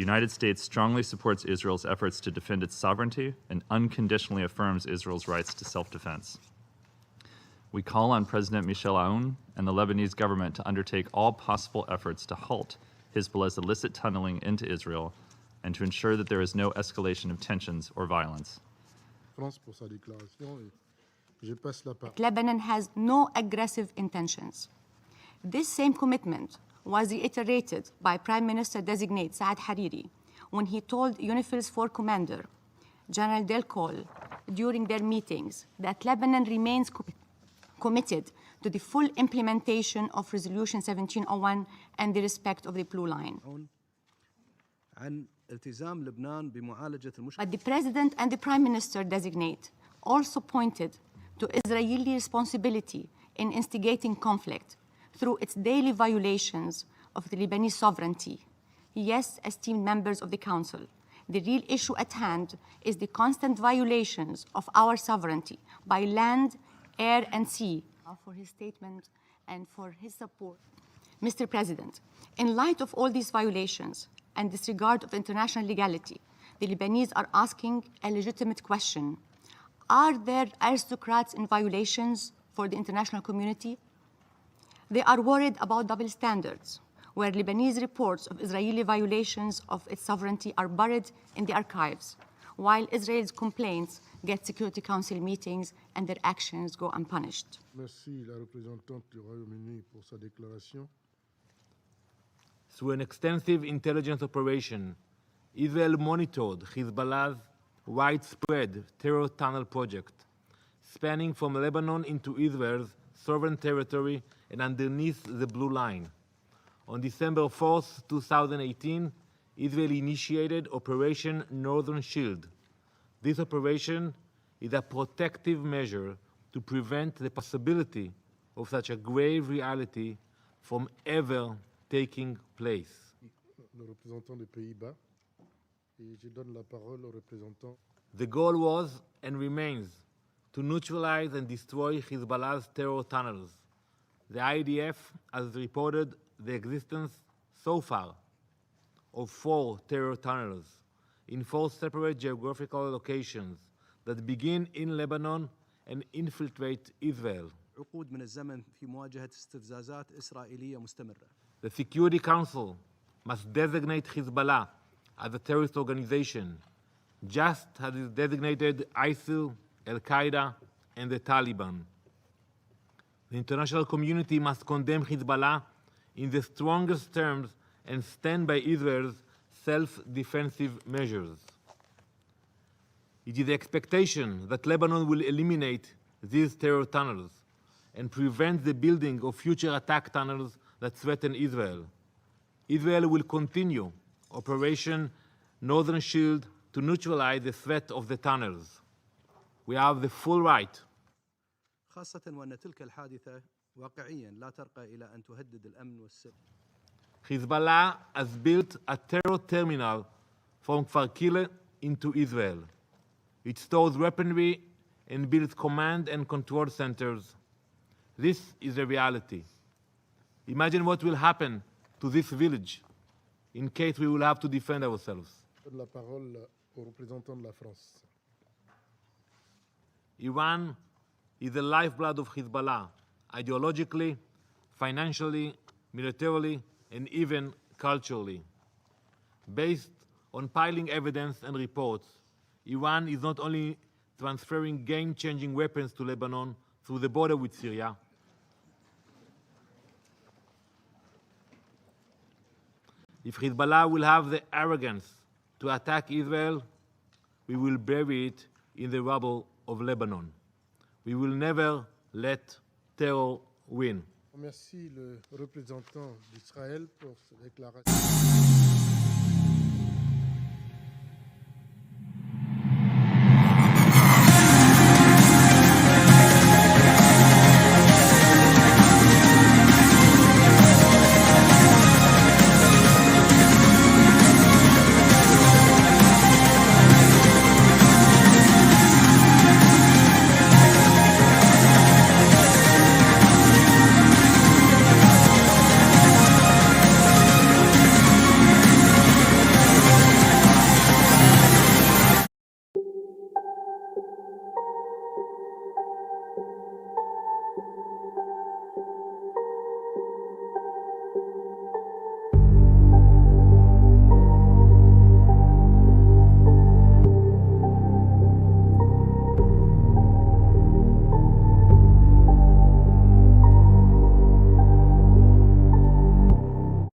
The United States strongly supports Israel's efforts to defend its sovereignty and unconditionally affirms Israel's rights to self-defense. We call on President Michel Aoun and the Lebanese government to undertake all possible efforts to halt Hezbollah's illicit tunneling into Israel and to ensure that there is no escalation of tensions or violence. Lebanon has no aggressive intentions. This same commitment was reiterated by Prime Minister-designate Saad Hariri when he told UNIFIL's force commander, General Del Col, during their meetings that Lebanon remains committed to the full implementation of Resolution 1701 and the respect of the Blue Line. But the President and the Prime Minister-designate also pointed to Israeli responsibility in instigating conflict through its daily violations of the Lebanese sovereignty. Yes, esteemed members of the Council, the real issue at hand is the constant violations of our sovereignty by land, air, and sea. For his statement and for his support. Mr. President, in light of all these violations and disregard of international legality, the Lebanese are asking a legitimate question. Are there aristocrats in violations for the international community? They are worried about double standards, where Lebanese reports of Israeli violations of its sovereignty are buried in the archives, while Israel's complaints get Security Council meetings and their actions go unpunished. Merci la représentante du Royaume-Uni pour sa déclaration. Through an extensive intelligence operation, Israel monitored Hezbollah's widespread terror tunnel project, spanning from Lebanon into Israel's sovereign territory and underneath the Blue Line. On December 4, 2018, Israel initiated Operation Northern Shield. This operation is a protective measure to prevent the possibility of such a grave reality from ever taking place. Le représentant des Pays-Bas, et je donne la parole au représentant. The goal was and remains to neutralize and destroy Hezbollah's terror tunnels. The IDF has reported the existence so far of 4 terror tunnels in 4 separate geographical locations that begin in Lebanon and infiltrate Israel. The Security Council must designate Hezbollah as a terrorist organization, just as it designated ISIL, Al-Qaeda, and the Taliban. The international community must condemn Hezbollah in the strongest terms and stand by Israel's self-defensive measures. It is the expectation that Lebanon will eliminate these terror tunnels and prevent the building of future attack tunnels that threaten Israel. Israel will continue Operation Northern Shield to neutralize the threat of the tunnels. We have the full right. خاصة وأن تلك الحادثة واقعيا لا ترقى إلى أن تهدد الأمن والسلم. Hezbollah has built a terror terminal from Kfar Kile into Israel. It stores weaponry and builds command and control centers. This is a reality. Imagine what will happen to this village in case we will have to defend ourselves. La parole au représentant de la France. Iran is the lifeblood of Hezbollah, ideologically, financially, militarily, and even culturally. Based on piling evidence and reports, Iran is not only transferring game-changing weapons to Lebanon through the border with Syria, if Hezbollah will have the arrogance to attack Israel, we will bury it in the rubble of Lebanon. We will never let terror win. Merci le représentant d'Israël pour sa déclaration.